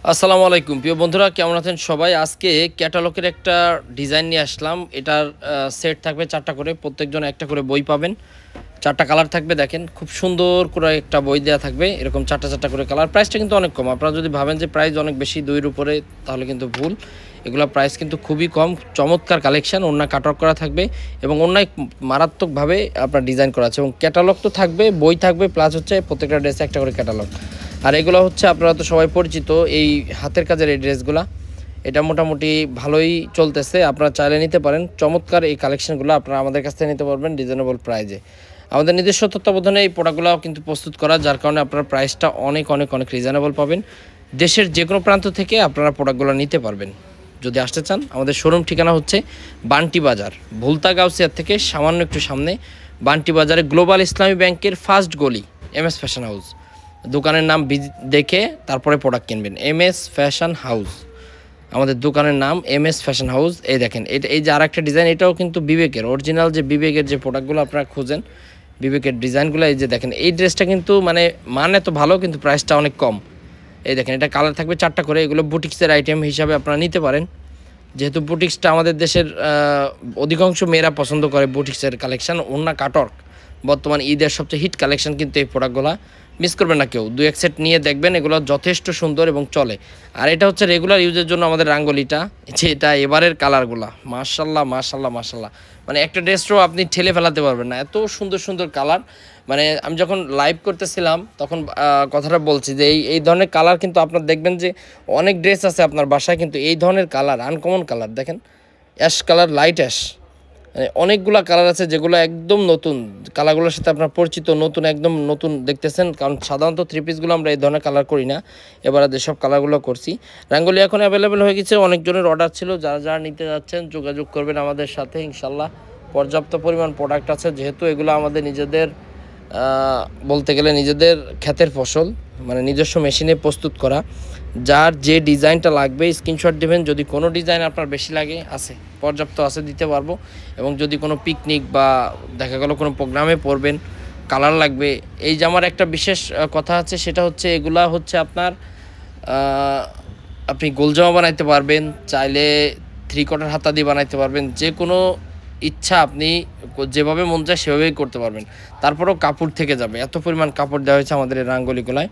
আসসালামু আলাইকুম প্রিয় বন্ধুরা, কেমন আছেন সবাই? আজকে ক্যাটালগের একটা ডিজাইন নিয়ে আসলাম। এটার সেট থাকবে 4টা করে, প্রত্যেকজন একটা করে বই পাবেন। 4টা কালার থাকবে, দেখেন খুব সুন্দর করে একটা বই দেওয়া থাকবে, এরকম 4টা করে কালার। প্রাইসটা কিন্তু অনেক কম। আপনারা যদি ভাবেন যে প্রাইস অনেক বেশি 2-এর উপরে, তাহলে কিন্তু ভুল। এগুলো প্রাইস কিন্তু খুবই কম। চমৎকার কালেকশন, ওন্না কাটওয়ার্ক করা থাকবে এবং ওন্নায় মারাত্মকভাবে আপনার ডিজাইন করা আছে এবং ক্যাটালগ তো থাকবে, বই থাকবে, প্লাস হচ্ছে প্রত্যেকটা ড্রেসে একটা করে ক্যাটালগ। আর এগুলো হচ্ছে আপনারা তো সবাই পরিচিত, এই হাতের কাজের এই ড্রেসগুলো, এটা মোটামুটি ভালোই চলতেছে। আপনারা চাইলে নিতে পারেন। চমৎকার এই কালেকশনগুলো আপনারা আমাদের কাছ থেকে নিতে পারবেন রিজনেবল প্রাইজে। আমাদের নিজস্ব তত্ত্বাবধানে এই প্রোডাক্টগুলো কিন্তু প্রস্তুত করা, যার কারণে আপনারা প্রাইসটা অনেক অনেক অনেক রিজনেবল পাবেন। দেশের যে কোনো প্রান্ত থেকে আপনারা প্রোডাক্টগুলো নিতে পারবেন। যদি আসতে চান, আমাদের শোরুম ঠিকানা হচ্ছে বান্টি বাজার, ভুলতা গাউসিয়া থেকে সামান্য একটু সামনে, বান্টি বাজারে গ্লোবাল ইসলামী ব্যাংকের ফার্স্ট গলি, MS ফ্যাশন হাউস। দোকানের নাম দেখে তারপরে প্রোডাক্ট কিনবেন। MS ফ্যাশন হাউস, আমাদের দোকানের নাম MS ফ্যাশন হাউস। এই দেখেন, এই যে আর একটা ডিজাইন, এটাও কিন্তু বিবেকের অরিজিনাল, যে বিবেকের যে প্রোডাক্টগুলো আপনারা খুঁজেন, বিবেকের ডিজাইনগুলো। এই যে দেখেন, এই ড্রেসটা কিন্তু মানে এত ভালো, কিন্তু প্রাইসটা অনেক কম। এই দেখেন, এটা কালার থাকবে 4টা করে। এগুলো বুটিক্সের আইটেম হিসাবে আপনারা নিতে পারেন, যেহেতু বুটিক্সটা আমাদের দেশের অধিকাংশ মেয়েরা পছন্দ করে। বুটিক্সের কালেকশন, ওন্না কাটওয়ার্ক, বর্তমান ঈদের সবচেয়ে হিট কালেকশন কিন্তু এই প্রোডাক্টগুলো। মিস করবেন না কেউ, 2-1 সেট নিয়ে দেখবেন, এগুলো যথেষ্ট সুন্দর এবং চলে। আর এটা হচ্ছে রেগুলার ইউজের জন্য আমাদের রাঙ্গলিটা, যে এটা এবারের কালারগুলা মাশাল্লাহ মাশাল্লাহ মাশাল্লাহ, মানে একটা ড্রেসও আপনি ঠেলে ফেলাতে পারবেন না, এত সুন্দর সুন্দর কালার। মানে আমি যখন লাইভ করতেছিলাম তখন কথাটা বলছি যে এই ধরনের কালার কিন্তু আপনার দেখবেন যে অনেক ড্রেস আছে আপনার বাসায়, কিন্তু এই ধরনের কালার, আনকমন কালার, দেখেন অ্যাশ কালার, লাইট অ্যাশ, মানে অনেকগুলা কালার আছে যেগুলো একদম নতুন। কালারগুলোর সাথে আপনার পরিচিত, নতুন, একদম নতুন দেখতেছেন। কারণ সাধারণত 3 পিসগুলো আমরা এই ধরনের কালার করি না, এবার যেসব কালারগুলো করছি। রাঙ্গলি এখন অ্যাভেলেবেল হয়ে গেছে, অনেকজনের অর্ডার ছিল। যারা যারা নিতে যাচ্ছেন যোগাযোগ করবেন আমাদের সাথে, ইনশাল্লাহ পর্যাপ্ত পরিমাণ প্রোডাক্ট আছে। যেহেতু এগুলো আমাদের নিজেদের, বলতে গেলে নিজেদের ক্ষেতের ফসল, মানে নিজস্ব মেশিনে প্রস্তুত করা। যার যে ডিজাইনটা লাগবে স্ক্রিনশট দেবেন। যদি কোনো ডিজাইন আপনার বেশি লাগে, আছে, পর্যাপ্ত আছে, দিতে পারবো। এবং যদি কোনো পিকনিক বা দেখা গেল কোনো প্রোগ্রামে পরবেন, কালার লাগবে। এই জামার একটা বিশেষ কথা আছে, সেটা হচ্ছে এগুলা হচ্ছে আপনার, আপনি গোল জামা বানাইতে পারবেন, চাইলে 3/4 হাতা দিয়ে বানাইতে পারবেন। যে কোনো ইচ্ছা আপনি যেভাবে মন চায় সেভাবেই করতে পারবেন। তারপরেও কাপড় থেকে যাবে, এত পরিমাণ কাপড় দেওয়া হয়েছে আমাদের এই রাঙ্গলিগুলায়।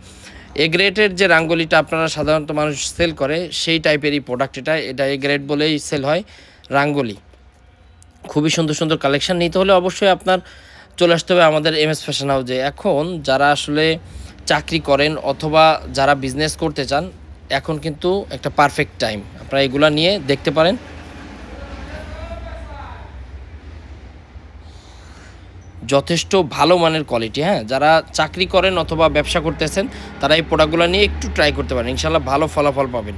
এ গ্রেডের যে রাঙ্গলিটা আপনারা সাধারণত মানুষ সেল করে, সেই টাইপেরই প্রোডাক্ট এটা এ গ্রেড বলেই সেল হয় রাঙ্গলি। খুবই সুন্দর সুন্দর কালেকশন। নিতে হলে অবশ্যই আপনার চলে আসতে হবে আমাদের MS ফ্যাশন হাউসে। এখন যারা আসলে চাকরি করেন অথবা যারা বিজনেস করতে চান, এখন কিন্তু একটা পারফেক্ট টাইম, আপনারা এগুলা নিয়ে দেখতে পারেন। যথেষ্ট ভালো মানের কোয়ালিটি। হ্যাঁ, যারা চাকরি করেন অথবা ব্যবসা করতেছেন, তারা এই প্রোডাক্টগুলো নিয়ে একটু ট্রাই করতে পারেন, ইনশাল্লাহ ভালো ফলাফল পাবেন।